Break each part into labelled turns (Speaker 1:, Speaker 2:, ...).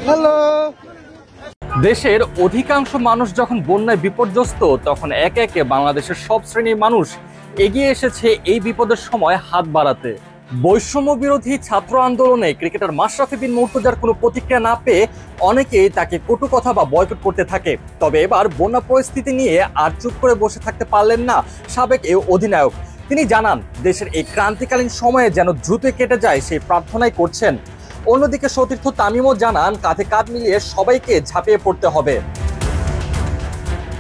Speaker 1: Hello. দেশের অধিকাংশ মানুষ যখন বন্যায় বিপর্যস্ত, তখন একে একে বাংলাদেশের সব শ্রেণীর মানুষ এগিয়ে এসেছে এই বিপদের সময় হাত বাড়াতে। বৈষম্য বিরোধী ছাত্র আন্দোলনে ক্রিকেটার মাশরাফি বিন মুর্তজার কোনো প্রতিক্রিয়া না পেয়ে অনেকেই তাকে কটু কথা বা বয়কট করতে থাকে। তবে এবার বন্যা পরিস্থিতি নিয়ে আর চুপ করে বসে থাকতে পারলেন না সাবেক এই অধিনায়ক। তিনি জানান, দেশের এই ক্রান্তিকালীন সময়ে যেন দ্রুত কেটে যায় সেই প্রার্থনাই করছেন। অন্যদিকে সতীর্থ তামিমও জানান, কাঁধে কাঁধ মিলিয়ে সবাইকে ঝাঁপিয়ে পড়তে হবে।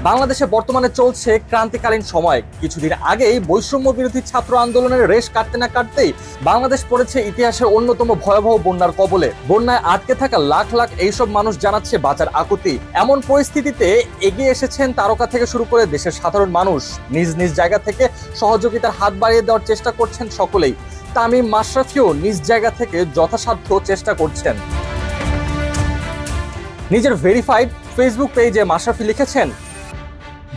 Speaker 1: বাংলাদেশে বর্তমানে চলছে ক্রান্তিকালীন সময়। কিছুদিন আগেই বৈষম্য বিরোধী ছাত্র আন্দোলনের রেশ কাটতে না কাটতেই বাংলাদেশ পড়েছে ইতিহাসের অন্যতম ভয়াবহ বন্যার কবলে। বন্যায় আটকে থাকা লাখ লাখ এইসব মানুষ জানাচ্ছে বাঁচার আকুতি। এমন পরিস্থিতিতে এগিয়ে এসেছেন তারকা থেকে শুরু করে দেশের সাধারণ মানুষ। নিজ নিজ জায়গা থেকে সহযোগিতার হাত বাড়িয়ে দেওয়ার চেষ্টা করছেন সকলেই। তামিম, মাশরাফিও নিজ জায়গা থেকে যথাসাধ্য চেষ্টা করছেন। নিজের ভেরিফাইড ফেসবুক পেজে মাশরাফি লিখেছেন,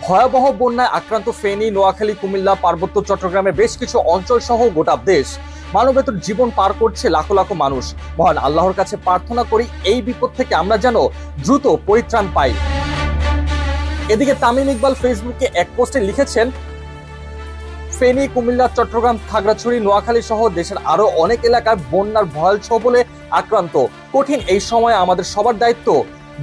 Speaker 1: ভয়াবহ বন্যায় আক্রান্ত ফেনী, নোয়াখালী, কুমিল্লা, পার্বত্য চট্টগ্রামের বেশ কিছু অঞ্চল সহ গোটা দেশ মানবেতর জীবন পার করছে লাখো লাখো মানুষ। মহান আল্লাহর কাছে প্রার্থনা করি এই বিপদ থেকে আমরা যেন দ্রুত পরিত্রাণ পাই। এদিকে তামিম ইকবাল ফেসবুকে এক পোস্টে লিখেছেন, ফেনী, কুমিল্লা, চট্টগ্রাম, খাগড়াছড়ি, নোয়াখালী সহ দেশের আরো অনেক এলাকায় বন্যার ভয়াল ছোবলে আক্রান্ত। কঠিন এই সময়ে আমাদের সবার দায়িত্ব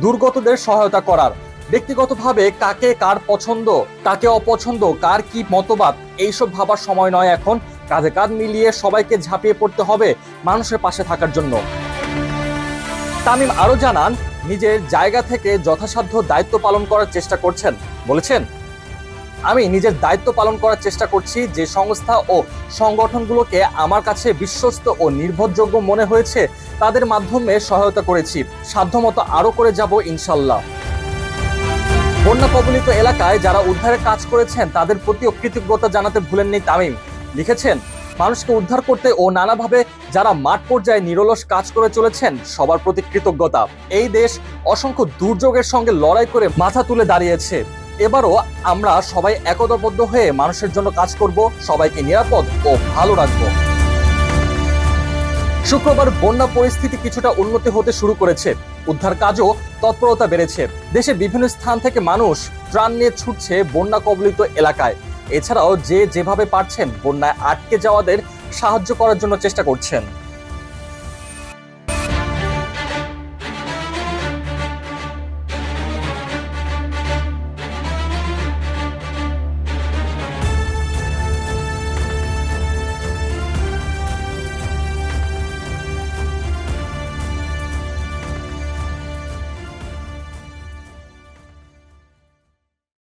Speaker 1: দুর্গতদের সহায়তা করার। ব্যক্তিগতভাবে কাকে কার পছন্দ, কাকে অপছন্দ, কার কি মতবাদ, এইসব ভাবার সময় নয় এখন। কাঁধে কাঁধ মিলিয়ে সবাইকে ঝাঁপিয়ে পড়তে হবে মানুষের পাশে থাকার জন্য। তামিম আরো জানান, নিজের জায়গা থেকে যথাসাধ্য দায়িত্ব পালন করার চেষ্টা করছেন। বলেছেন, আমি নিজের দায়িত্ব পালন করার চেষ্টা করছি। যে সংস্থা ও সংগঠনগুলোকে আমার কাছে বিশ্বস্ত ও নির্ভরযোগ্য মনে হয়েছে তাদের মাধ্যমে সহায়তা করেছি। সাধ্যমতো আরো করে যাব ইনশাল্লাহ। বন্যা কবলিত এলাকায় যারা উদ্ধারের কাজ করেছেন তাদের প্রতিও কৃতজ্ঞতা জানাতে ভুলেননি তামিম। লিখেছেন, মানুষকে উদ্ধার করতে ও নানাভাবে যারা মাঠ পর্যায়ে নিরলস কাজ করে চলেছেন সবার প্রতি কৃতজ্ঞতা। এই দেশ অসংখ্য দুর্যোগের সঙ্গে লড়াই করে মাথা তুলে দাঁড়িয়েছে। এবারও আমরা সবাই একতাবদ্ধ হয়ে মানুষের জন্য কাজ করব, সবাইকে নিরাপদ ও ভালো রাখব। শুক্রবার বন্যা পরিস্থিতি কিছুটা উন্নতি হতে শুরু করেছে। উদ্ধার কাজও তৎপরতা বেড়েছে। দেশের বিভিন্ন স্থান থেকে মানুষ ত্রাণ নিয়ে ছুটছে বন্যা কবলিত এলাকায়। এছাড়াও যে যেভাবে পারছেন বন্যায় আটকে যাওয়াদের সাহায্য করার জন্য চেষ্টা করছেন।